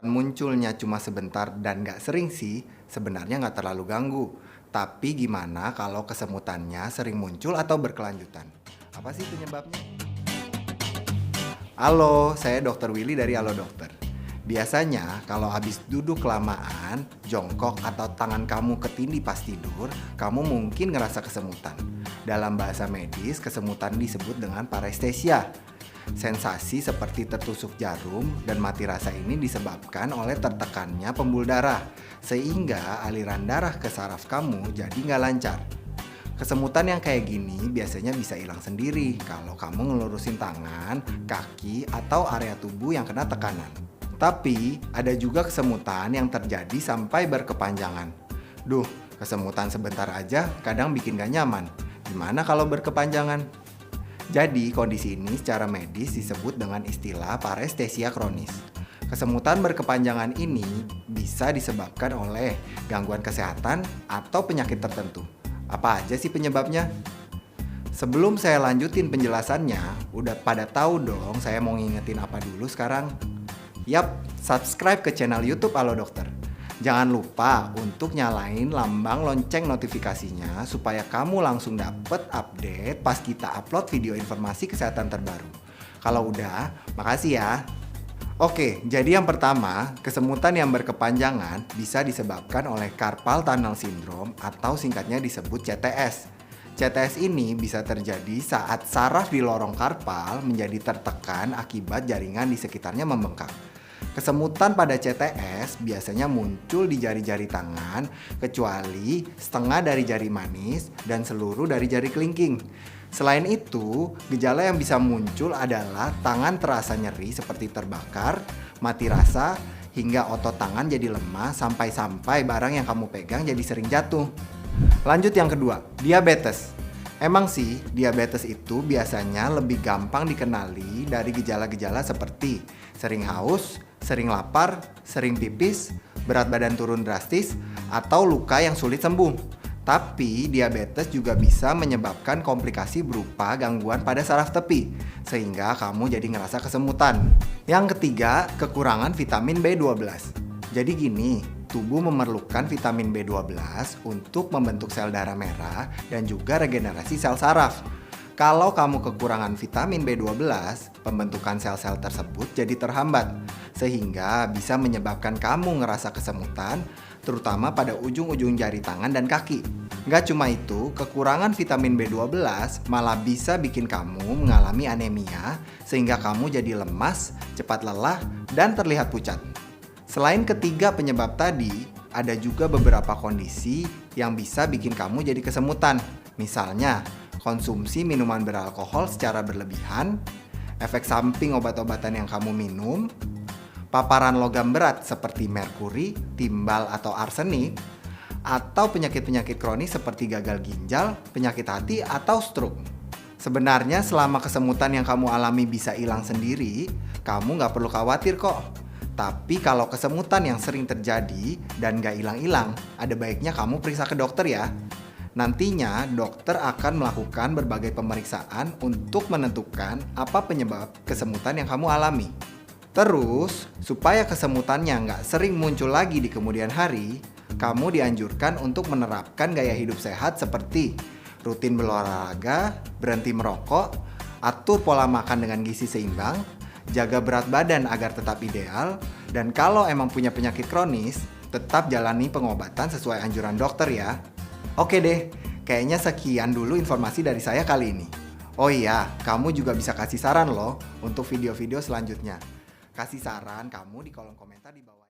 Munculnya cuma sebentar dan nggak sering sih, sebenarnya nggak terlalu ganggu. Tapi gimana kalau kesemutannya sering muncul atau berkelanjutan? Apa sih penyebabnya? Halo, saya Dokter Willy dari Halo Dokter. Biasanya kalau habis duduk kelamaan, jongkok atau tangan kamu ketindih pas tidur, kamu mungkin ngerasa kesemutan. Dalam bahasa medis, kesemutan disebut dengan parestesia. Sensasi seperti tertusuk jarum dan mati rasa ini disebabkan oleh tertekannya pembuluh darah, sehingga aliran darah ke saraf kamu jadi nggak lancar. Kesemutan yang kayak gini biasanya bisa hilang sendiri kalau kamu ngelurusin tangan, kaki, atau area tubuh yang kena tekanan. Tapi ada juga kesemutan yang terjadi sampai berkepanjangan. Duh, kesemutan sebentar aja kadang bikin gak nyaman. Gimana kalau berkepanjangan? Jadi kondisi ini secara medis disebut dengan istilah parestesia kronis. Kesemutan berkepanjangan ini bisa disebabkan oleh gangguan kesehatan atau penyakit tertentu. Apa aja sih penyebabnya? Sebelum saya lanjutin penjelasannya, udah pada tahu dong saya mau ngingetin apa dulu sekarang? Yap, subscribe ke channel YouTube Halo Dokter. Jangan lupa untuk nyalain lambang lonceng notifikasinya supaya kamu langsung dapet update pas kita upload video informasi kesehatan terbaru. Kalau udah, makasih ya. Oke, jadi yang pertama, kesemutan yang berkepanjangan bisa disebabkan oleh carpal tunnel syndrome atau singkatnya disebut CTS. CTS ini bisa terjadi saat saraf di lorong karpal menjadi tertekan akibat jaringan di sekitarnya membengkak. Kesemutan pada CTS biasanya muncul di jari-jari tangan, kecuali setengah dari jari manis dan seluruh dari jari kelingking. Selain itu, gejala yang bisa muncul adalah tangan terasa nyeri seperti terbakar, mati rasa, hingga otot tangan jadi lemah sampai-sampai barang yang kamu pegang jadi sering jatuh. Lanjut yang kedua, diabetes. Emang sih, diabetes itu biasanya lebih gampang dikenali dari gejala-gejala seperti sering haus, sering lapar, sering pipis, berat badan turun drastis, atau luka yang sulit sembuh. Tapi diabetes juga bisa menyebabkan komplikasi berupa gangguan pada saraf tepi, sehingga kamu jadi ngerasa kesemutan. Yang ketiga, kekurangan vitamin B12. Jadi gini, tubuh memerlukan vitamin B12 untuk membentuk sel darah merah dan juga regenerasi sel saraf. Kalau kamu kekurangan vitamin B12, pembentukan sel-sel tersebut jadi terhambat, sehingga bisa menyebabkan kamu ngerasa kesemutan, terutama pada ujung-ujung jari tangan dan kaki. Nggak cuma itu, kekurangan vitamin B12 malah bisa bikin kamu mengalami anemia, sehingga kamu jadi lemas, cepat lelah, dan terlihat pucat. Selain ketiga penyebab tadi, ada juga beberapa kondisi yang bisa bikin kamu jadi kesemutan. Misalnya, konsumsi minuman beralkohol secara berlebihan, efek samping obat-obatan yang kamu minum, paparan logam berat seperti merkuri, timbal atau arsenik, atau penyakit-penyakit kronis seperti gagal ginjal, penyakit hati, atau stroke. Sebenarnya selama kesemutan yang kamu alami bisa hilang sendiri, kamu nggak perlu khawatir kok. Tapi kalau kesemutan yang sering terjadi dan nggak hilang-hilang, ada baiknya kamu periksa ke dokter ya. Nantinya dokter akan melakukan berbagai pemeriksaan untuk menentukan apa penyebab kesemutan yang kamu alami. Terus, supaya kesemutannya nggak sering muncul lagi di kemudian hari, kamu dianjurkan untuk menerapkan gaya hidup sehat seperti rutin berolahraga, berhenti merokok, atur pola makan dengan gizi seimbang, jaga berat badan agar tetap ideal, dan kalau emang punya penyakit kronis, tetap jalani pengobatan sesuai anjuran dokter ya. Oke deh, kayaknya sekian dulu informasi dari saya kali ini. Oh iya, kamu juga bisa kasih saran loh untuk video-video selanjutnya. Kasih saran kamu di kolom komentar di bawah.